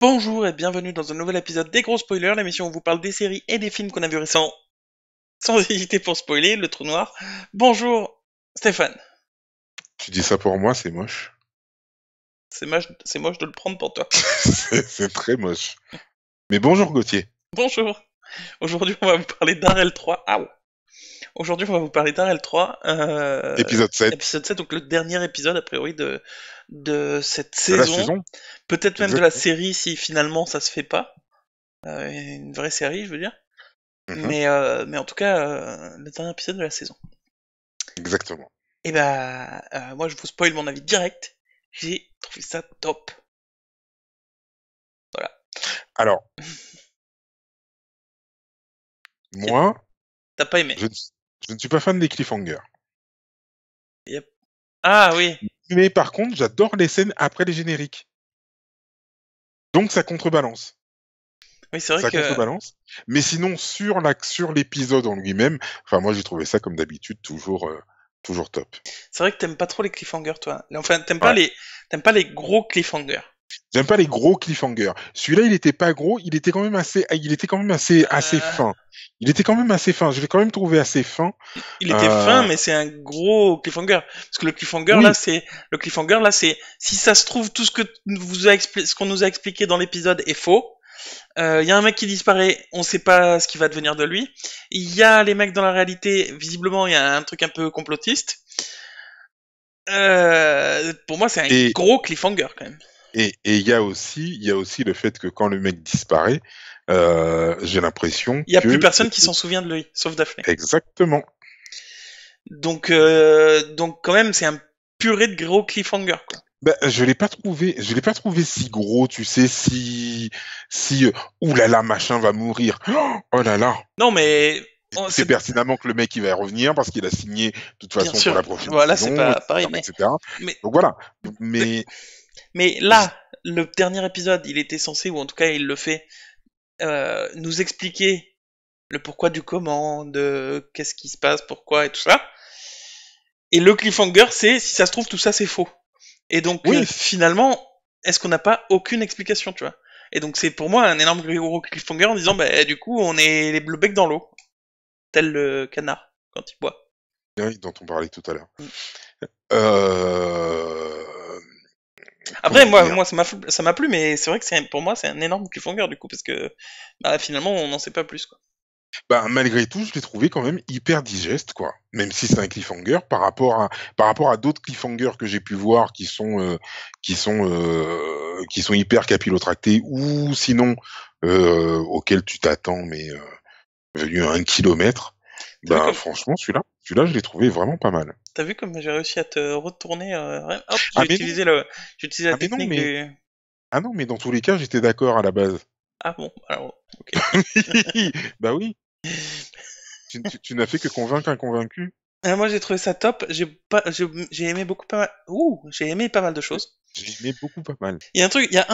Bonjour et bienvenue dans un nouvel épisode des gros spoilers, l'émission où on vous parle des séries et des films qu'on a vus récemment, sans hésiter pour spoiler, le trou noir. Bonjour Stéphane. Tu dis ça pour moi, c'est moche. C'est moche de le prendre pour toi. C'est très moche. Mais bonjour Gauthier. Bonjour. Aujourd'hui on va vous parler d'Arel 3. Ah ouais. Aujourd'hui on va vous parler d'Arel 3. Épisode 7 Épisode 7, donc le dernier épisode a priori de cette de la saison. saison. Peut-être même de la Exactement. série si finalement ça se fait pas. Une vraie série je veux dire. Mhm, Mais en tout cas, le dernier épisode de la saison. exactement. Et bah, moi je vous spoil mon avis direct. J'ai trouvé ça top. Voilà. Alors, moi, T'as pas aimé? je ne suis pas fan des cliffhangers. Yep. Ah oui. Mais par contre, j'adore les scènes après les génériques. Donc ça contrebalance. Oui, c'est vrai Ça que. contrebalance. Mais sinon, sur l'épisode en lui-même, enfin moi j'ai trouvé ça comme d'habitude toujours top. C'est vrai que t'aimes pas trop les cliffhangers, toi. Enfin, Ouais. t'aimes pas les gros cliffhangers. J'aime pas les gros cliffhangers. Celui-là, il était pas gros, il était quand même assez Euh, fin. Il était quand même assez fin. Je l'ai quand même trouvé assez fin. il était fin, Euh, mais c'est un gros cliffhanger. Parce que oui, le cliffhanger là, c'est, si ça se trouve, tout ce qu'on nous a expliqué dans l'épisode est faux. Il y a un mec qui disparaît, on sait pas ce qui va devenir de lui. Il y a les mecs dans la réalité, visiblement, il y a un truc un peu complotiste. Pour moi, c'est un et gros cliffhanger quand même. il y a aussi le fait que quand le mec disparaît, j'ai l'impression Il y a plus que personne qui s'en souvient de lui, sauf Daphné. exactement. Donc quand même, c'est un purée de gros cliffhanger, quoi. Ben, je l'ai pas trouvé si gros, tu sais, si, ouh là là, machin va mourir. Oh là là. Non, mais Tu sais c'est pertinemment que le mec il va revenir parce qu'il a signé de toute bien façon pour sûr. la prochaine Voilà, c'est saison, pas etc., pareil, etc. mais Donc voilà. Mais mais là, le dernier épisode, il était censé, ou en tout cas, il le fait, nous expliquer le pourquoi du comment, de qu'est-ce qui se passe, pourquoi et tout ça. Et le cliffhanger, c'est si ça se trouve tout ça c'est faux. Et donc oui, finalement, est-ce qu'on n'a pas aucune explication, tu vois? Et donc c'est pour moi un énorme gros cliffhanger en disant bah du coup on est le bec dans l'eau, tel le canard quand il boit. oui, dont on parlait tout à l'heure. Mm. Euh, Après comment dire? moi ça m'a plu, mais c'est vrai que pour moi c'est un énorme cliffhanger du coup parce que bah, finalement on n'en sait pas plus quoi. Bah, malgré tout, je l'ai trouvé quand même hyper digeste, quoi. Même si c'est un cliffhanger par rapport à d'autres cliffhangers que j'ai pu voir qui sont hyper capillotractés ou sinon auxquels tu t'attends mais venu à 1 kilomètre. T'as vu Bah comme franchement, celui-là, je l'ai trouvé vraiment pas mal. j'ai réussi à te retourner, hop Ah mais non, j'ai utilisé la ah mais non, technique mais du ah non, mais dans tous les cas, j'étais d'accord à la base. ah bon alors ok. Bah oui, tu n'as fait que convaincre un convaincu. Moi j'ai trouvé ça top. J'ai aimé beaucoup pas mal. Ouh, j'ai aimé pas mal de choses. J'ai aimé beaucoup pas mal. Il y a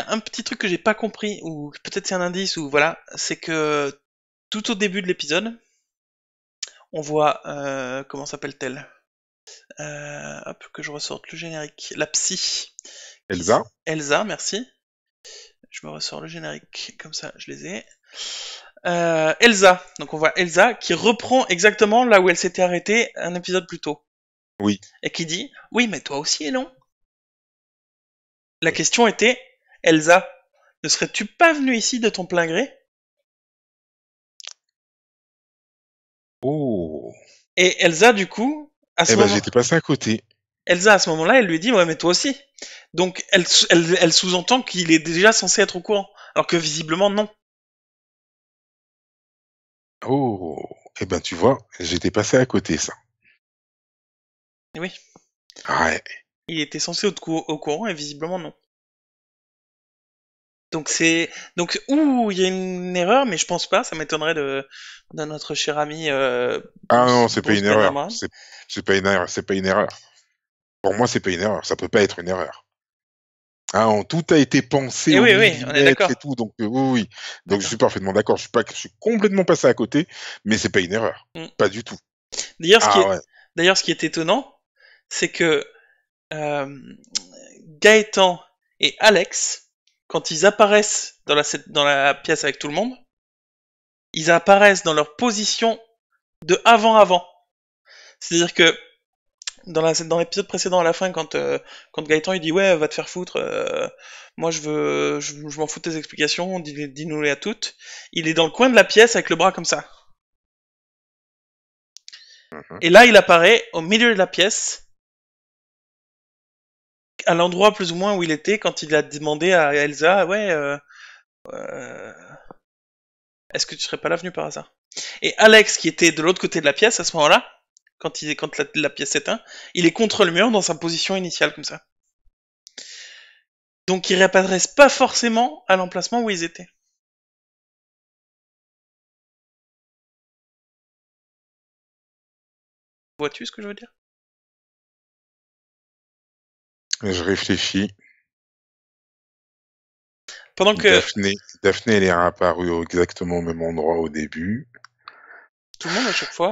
un petit truc que j'ai pas compris ou peut-être c'est un indice ou voilà, c'est que tout au début de l'épisode, on voit comment s'appelle-t-elle hop que je ressorte le générique. La psy, Elsa? Elsa, merci. Je me ressors le générique comme ça, je les ai. Elsa, donc on voit Elsa qui reprend exactement là où elle s'était arrêtée un épisode plus tôt Oui. et qui dit oui mais toi aussi non. La question était, Elsa, ne serais-tu pas venue ici de ton plein gré? Oh. Et Elsa, du coup, Eh ben, j'étais passé à côté. Elsa, à ce moment-là, elle lui dit, ouais, mais toi aussi. Donc, elle sous-entend qu'il est déjà censé être au courant. Alors que visiblement, non. Oh. Eh ben, tu vois, j'étais passé à côté, ça. Et oui. Ouais. Il était censé être au courant et visiblement, non. Donc, il y a une erreur, mais je pense pas, ça m'étonnerait de notre cher ami, Ah non, c'est pas Bruce une Banner erreur. Brown. C'est pas une erreur. C'est pas une erreur. Pour moi, c'est pas une erreur. Ça peut pas être une erreur. Ah, tout a été pensé Et au oui, oui, on est millimètre et d'accord. tout, donc oui, oui. Donc je D'accord. suis parfaitement d'accord. Je suis complètement passé à côté, mais c'est pas une erreur. Mm. Pas du tout. D'ailleurs, Ah ouais. d'ailleurs, ce qui est étonnant, c'est que euh, Gaëtan et Alex, quand ils apparaissent dans la pièce avec tout le monde, ils apparaissent dans leur position de avant. C'est-à-dire que dans l'épisode précédent, à la fin, quand Gaëtan il dit ouais, va te faire foutre, moi je m'en fous de tes explications, dis-nous-les à toutes. Il est dans le coin de la pièce avec le bras comme ça. Et là, il apparaît au milieu de la pièce, à l'endroit plus ou moins où il était quand il a demandé à Elsa, ouais, est-ce que tu serais pas là venu par hasard? Et Alex, qui était de l'autre côté de la pièce à ce moment-là, quand la pièce s'éteint, il est contre le mur dans sa position initiale comme ça. Donc ils réapparaissent pas forcément à l'emplacement où ils étaient. Vois-tu ce que je veux dire? Je réfléchis. Pendant que Daphné, elle est réapparue exactement au même endroit au début. tout le monde à chaque fois.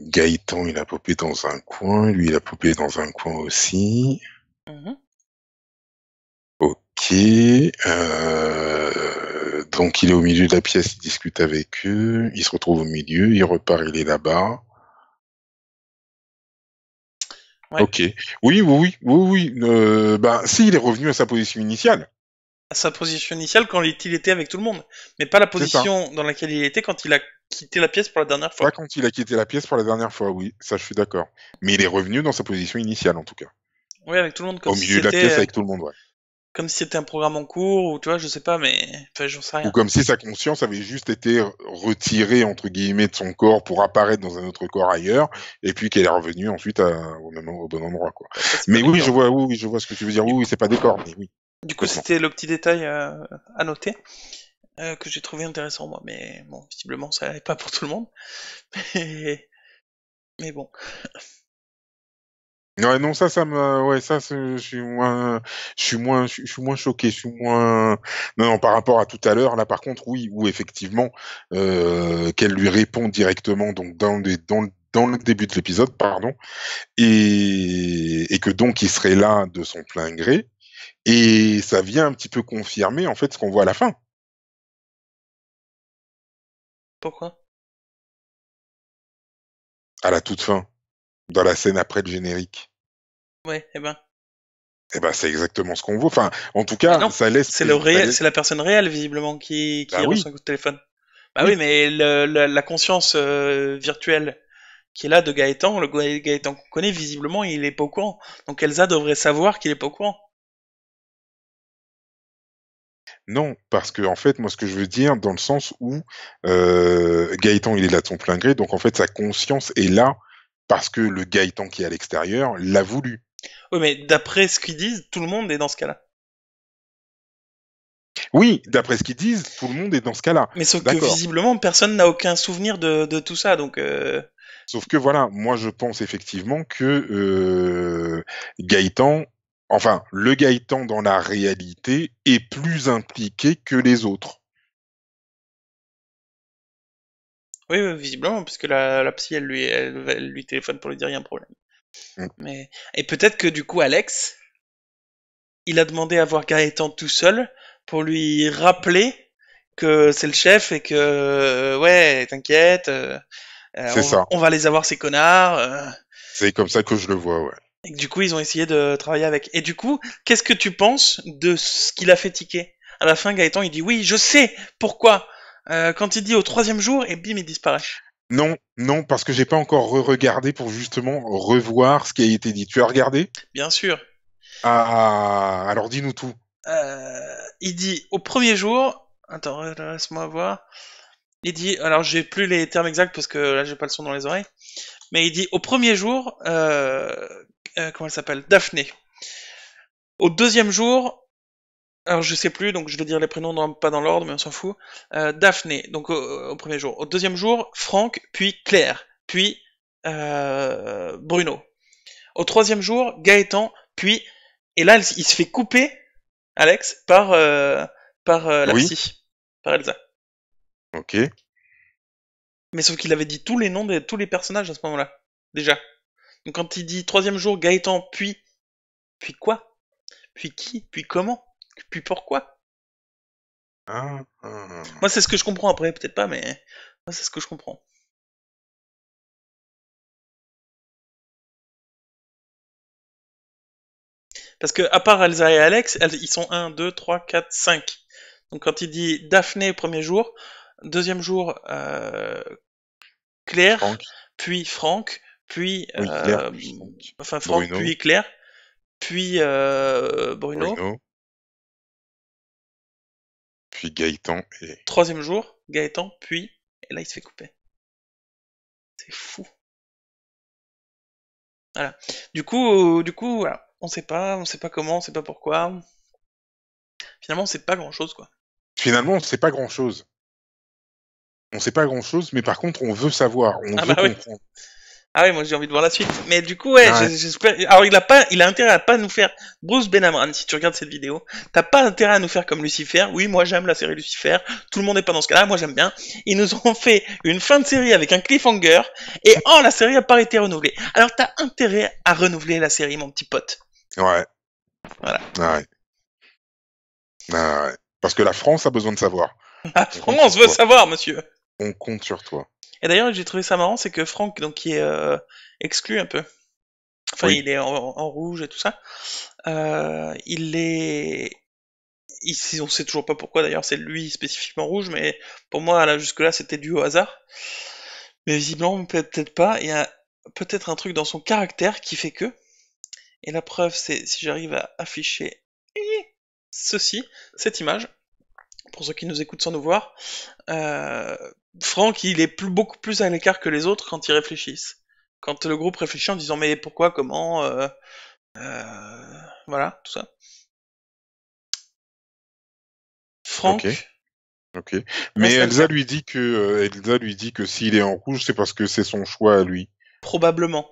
Gaëtan, il a popé dans un coin. Lui, il a popé dans un coin aussi. Ok. Donc, il est au milieu de la pièce, il discute avec eux. Il se retrouve au milieu, il repart, il est là-bas. Ouais. Ok. Oui. Si, il est revenu à sa position initiale. À sa position initiale quand il était avec tout le monde, mais pas la position dans laquelle il était quand il a quitté la pièce pour la dernière fois. Pas quand il a quitté la pièce pour la dernière fois, oui, ça je suis d'accord. Mais il est revenu dans sa position initiale en tout cas. Oui, avec tout le monde, comme Au si milieu de la pièce avec tout le monde, ouais. Comme si c'était un programme en cours, ou tu vois, je sais pas, mais enfin, j'en sais rien. Ou comme si sa conscience avait juste été retirée entre guillemets de son corps pour apparaître dans un autre corps ailleurs, et puis qu'elle est revenue ensuite au bon endroit, quoi. Mais oui, je vois ce que tu veux dire. Oui, c'est pas des corps, mais oui. Du coup, c'était le petit détail à noter que j'ai trouvé intéressant moi, mais bon, visiblement ça n'est pas pour tout le monde. Mais bon. Ouais, non, ça me, ouais, je suis moins choqué, non, par rapport à tout à l'heure, là, par contre, oui, où effectivement, qu'elle lui répond directement, donc dans le début de l'épisode, pardon, et que donc il serait là de son plein gré, et ça vient un petit peu confirmer, en fait, ce qu'on voit à la fin. Pourquoi? À la toute fin, dans la scène après le générique. Ouais, eh ben. Eh ben, c'est exactement ce qu'on voit. Enfin, en tout cas, non, ça laisse. c'est c'est la personne réelle visiblement qui Bah oui. reçoit un coup de téléphone. Bah oui, mais la conscience virtuelle qui est là de Gaëtan, le Gaëtan qu'on connaît, visiblement, il est pas au courant. Donc Elsa devrait savoir qu'il est pas au courant. Non, parce que en fait, moi, ce que je veux dire, dans le sens où Gaëtan, il est là de son plein gré, donc en fait, sa conscience est là parce que le Gaëtan qui est à l'extérieur l'a voulu. Oui, mais d'après ce qu'ils disent, tout le monde est dans ce cas-là. Oui, d'après ce qu'ils disent, tout le monde est dans ce cas-là. Mais sauf que visiblement, personne n'a aucun souvenir de tout ça, donc... Sauf que voilà, moi je pense effectivement que Gaëtan, enfin, le Gaëtan dans la réalité est plus impliqué que les autres. Oui, visiblement, puisque la psy, elle lui téléphone pour lui dire il y a un problème. Mais... Et peut-être que du coup, Alex, il a demandé à voir Gaëtan tout seul pour lui rappeler que c'est le chef et que, ouais, t'inquiète, on va les avoir ces connards. C'est comme ça que je le vois, ouais. Et que du coup, ils ont essayé de travailler avec. Et du coup, qu'est-ce que tu penses de ce qu'il a fait tiquer? À la fin, Gaëtan, il dit oui, je sais pourquoi. Quand il dit au 3e jour, et bim, il disparaît. Non, parce que j'ai pas encore regardé pour justement revoir ce qui a été dit. Tu as regardé? Bien sûr. Ah, alors dis-nous tout. Il dit au 1er jour, attends, laisse-moi voir. Il dit, alors j'ai plus les termes exacts parce que là j'ai pas le son dans les oreilles, mais il dit au 1er jour, comment elle s'appelle, Daphné. Au 2e jour, alors je sais plus, donc je vais dire les prénoms pas dans l'ordre, mais on s'en fout. Daphné, donc au 1er jour. Au 2e jour, Franck, puis Claire, puis Bruno. Au 3e jour, Gaëtan, puis... Et là, il se fait couper, Alex, par la psy, par Elsa. Ok. Mais sauf qu'il avait dit tous les noms de tous les personnages à ce moment-là, déjà. Donc quand il dit 3e jour, Gaëtan, puis quoi? Puis qui? Puis comment? Puis pourquoi? Ah, Moi, c'est ce que je comprends après, peut-être pas, mais moi, c'est ce que je comprends. Parce que, à part Elsa et Alex, ils sont 1, 2, 3, 4, 5. Donc, quand il dit Daphné premier jour, deuxième jour, Claire, Franck. puis Franck, puis, Oui, Claire, puis Franck. enfin, Franck, Bruno. puis Claire, puis Bruno. Bruno. Puis Gaëtan et... Troisième jour, Gaëtan, puis, et là, il se fait couper. C'est fou. Voilà. Du coup, voilà. On sait pas comment, on sait pas pourquoi. Finalement, on sait pas grand-chose, quoi. Finalement, on sait pas grand-chose. On sait pas grand-chose, mais par contre, on veut savoir, on Ah veut bah oui. comprendre. Ah oui, moi j'ai envie de voir la suite. Mais du coup, ouais, Ouais. j'espère. Alors il a intérêt à pas nous faire Bruce Benamran. Si tu regardes cette vidéo, t'as pas intérêt à nous faire comme Lucifer. Oui, moi j'aime la série Lucifer. Tout le monde n'est pas dans ce cas-là. Moi j'aime bien. Ils nous ont fait une fin de série avec un cliffhanger et oh la série a pas été renouvelée. Alors t'as intérêt à renouveler la série, mon petit pote. Ouais. Voilà. Ouais. Ouais. Parce que la France a besoin de savoir. La On compte sur France veut toi. savoir, monsieur. On compte sur toi. Et d'ailleurs, j'ai trouvé ça marrant, c'est que Franck, donc qui est exclu un peu. Enfin, Oui. il est en rouge et tout ça. Il est Ici, on sait toujours pas pourquoi d'ailleurs c'est lui spécifiquement rouge, mais pour moi là jusque-là c'était dû au hasard. Mais visiblement peut-être pas. Il y a peut-être un truc dans son caractère qui fait que. Et la preuve c'est si j'arrive à afficher ceci, cette image, pour ceux qui nous écoutent sans nous voir. Euh, Franck il est beaucoup plus à l'écart que les autres quand ils réfléchissent. Quand le groupe réfléchit en disant mais pourquoi, comment, voilà tout ça. Ok. Franck Ok. Mais reste à Elsa l'écart. lui dit que s'il est en rouge, c'est parce que c'est son choix à lui. Probablement.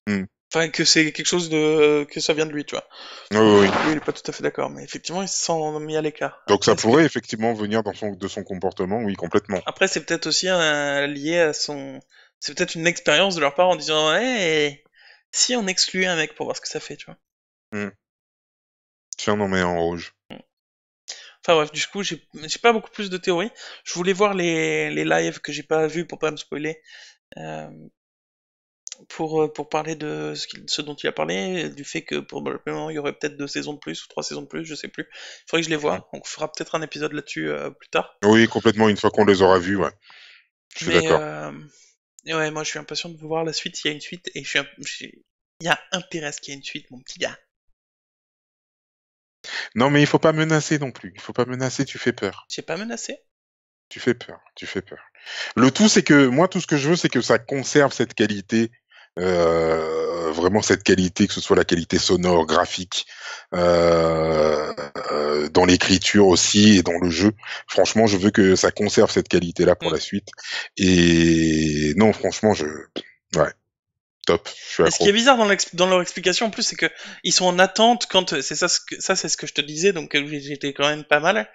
Hmm. Enfin, que c'est quelque chose de... que ça vient de lui, tu vois. Oui, Donc, oui. lui, il est pas tout à fait d'accord, mais effectivement, il se sent mis à l'écart. Donc ça pourrait effectivement venir de son comportement, oui, complètement. Après, c'est peut-être aussi lié à son... C'est peut-être une expérience de leur part en disant, hey, si on excluait un mec pour voir ce que ça fait, tu vois. Hmm. Si on en met en rouge. Enfin bref, du coup, j'ai pas beaucoup plus de théories. Je voulais voir les lives que j'ai pas vus pour pas me spoiler. Euh, pour parler de ce dont il a parlé, du fait que probablement il y aurait peut-être 2 saisons de plus ou 3 saisons de plus, je sais plus. Il faudrait que je les Mhm. vois. On fera peut-être un épisode là-dessus plus tard. Oui, complètement, une fois qu'on les aura vus, ouais. Je suis Mais d'accord. ouais, moi je suis impatient de voir la suite s'il y a une suite et il y a intérêt à ce qu'il y ait une suite, mon petit gars. Non, mais il faut pas menacer non plus. Il faut pas menacer, tu fais peur. J'ai pas menacé. Tu fais peur. Tu fais peur. Le tout, c'est que moi, tout ce que je veux, c'est que ça conserve cette qualité, vraiment cette qualité, que ce soit la qualité sonore, graphique, dans l'écriture aussi et dans le jeu. Franchement, je veux que ça conserve cette qualité-là pour Mm. la suite. Et non, franchement, ouais, top. Je suis Et ce qui est accro. bizarre dans leur explication en plus, c'est que ils sont en attente quand c'est ça, ça c'est ce que je te disais, donc j'étais quand même pas mal.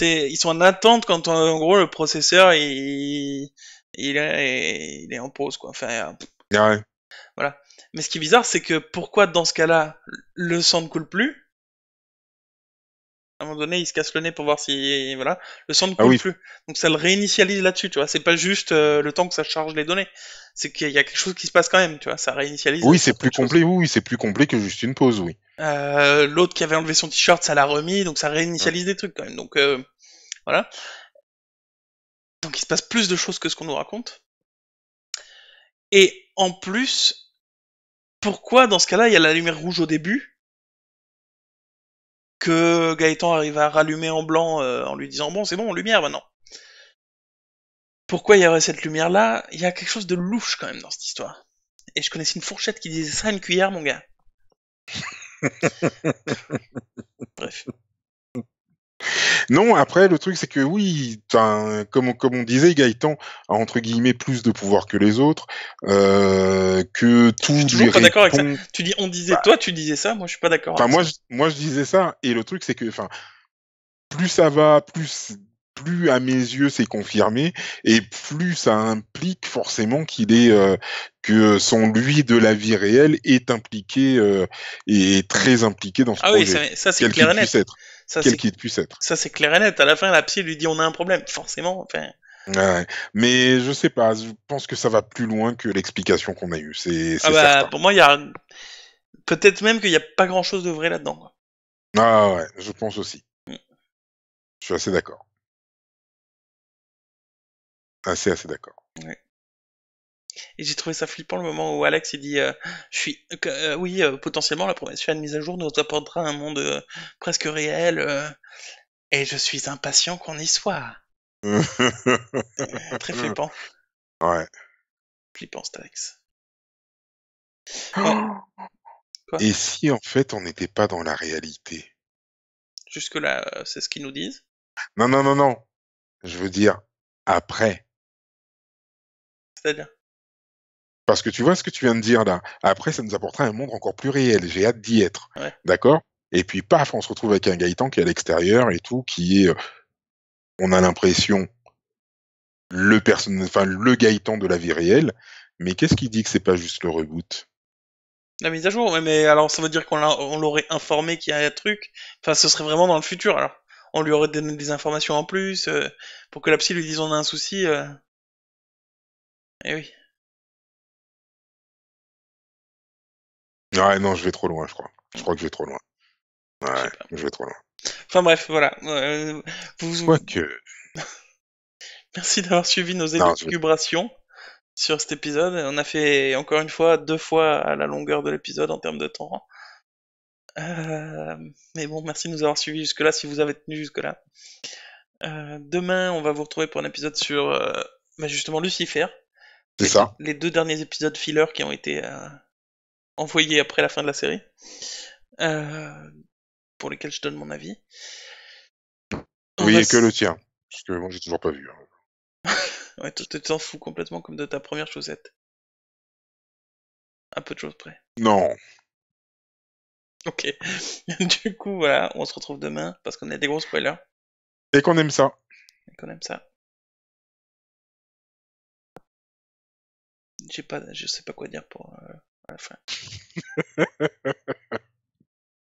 Ils sont en attente quand en gros le processeur il est en pause quoi. Enfin Ouais. voilà. Mais ce qui est bizarre, c'est que pourquoi dans ce cas-là le sang ne coule plus? À un moment donné, il se casse le nez pour voir si voilà, le sang ne Ah coule oui, plus. Donc ça le réinitialise là-dessus, tu vois. C'est pas juste le temps que ça charge les données. C'est qu'il y a quelque chose qui se passe quand même, tu vois. Ça réinitialise oui, c'est plus certaines choses. complet. Oui, oui, c'est plus complet que juste une pause, oui. L'autre qui avait enlevé son t-shirt, ça l'a remis, donc ça Mm. réinitialise des trucs quand même. Donc voilà. Donc il se passe plus de choses que ce qu'on nous raconte. Et en plus, pourquoi dans ce cas-là il y a la lumière rouge au début que Gaëtan arrive à rallumer en blanc en lui disant bon c'est bon lumière maintenant. Pourquoi il y aurait cette lumière-là? Il y a quelque chose de louche quand même dans cette histoire. Et je connaissais une fourchette qui disait ça à une cuillère, mon gars. Bref. Non, après, le truc, c'est que oui, enfin, comme on disait, Gaëtan a entre guillemets plus de pouvoir que les autres, que Je suis tout lui toujours pas d'accord avec ça. répond. Tu dis on disait, Bah, toi tu disais ça, moi je suis pas d'accord enfin, avec ça. moi, je disais ça, et le truc, c'est que, enfin, plus ça va, plus à mes yeux c'est confirmé, et plus ça implique forcément que son lui de la vie réelle est impliqué, et très impliqué dans ce Ah oui, projet, ça c'est quel clair qu'il et puisse net. être. Ça, quel c'est, qu'il puisse être. ça, c'est clair et net. À la fin, la psy lui dit on a un problème. Forcément, enfin. Ouais. Mais je sais pas, je pense que ça va plus loin que l'explication qu'on a eue, Ah c'est bah, certain. pour moi, il y a, peut-être même qu'il n'y a pas grand chose de vrai là-dedans, quoi. Ah ouais, je pense aussi. Mm. Je suis assez d'accord. Assez d'accord. Ouais. Et j'ai trouvé ça flippant le moment où Alex il dit je suis oui potentiellement la prochaine mise à jour nous apportera un monde presque réel et je suis impatient qu'on y soit. Très flippant, Ouais. flippant cet Alex. Ouais, quoi? Et si en fait on n'était pas dans la réalité? Jusque là c'est ce qu'ils nous disent. Non, non, non, non. Je veux dire après. C'est-à-dire Parce que tu vois ce que tu viens de dire là. Après, ça nous apportera un monde encore plus réel. J'ai hâte d'y être. ouais. D'accord? Et puis paf, on se retrouve avec un Gaëtan qui est à l'extérieur et tout, qui est, on a l'impression, enfin, le Gaëtan de la vie réelle. Mais qu'est-ce qui dit que c'est pas juste le reboot? La mise à jour, ouais, mais alors ça veut dire on l'aurait informé qu'il y a un truc. Enfin, ce serait vraiment dans le futur alors. On lui aurait donné des informations en plus pour que la psy lui dise on a un souci. Eh oui, Ouais, non, je vais trop loin, je crois. Je crois que je vais trop loin. je Ouais, sais pas. je vais trop loin. Enfin bref, voilà. Vous, Quoique, merci d'avoir suivi nos non, je vais... élucubrations sur cet épisode. On a fait encore une fois 2 fois à la longueur de l'épisode en termes de temps. Euh, mais bon, merci de nous avoir suivis jusque-là si vous avez tenu jusque-là. Demain, on va vous retrouver pour un épisode sur bah, justement Lucifer. C'est ça, Les 2 derniers épisodes filler qui ont été envoyés après la fin de la série. Euh, pour lesquels je donne mon avis. On oui, va et que le tien. Parce que moi, j'ai toujours pas vu, hein. Ouais, toi, tu t'en fous complètement comme de ta première chaussette. À peu de choses près. Non, Ok. Du coup, voilà, on se retrouve demain parce qu'on a des gros spoilers et qu'on aime ça. et qu'on aime ça. Je sais pas quoi dire pour à la fin.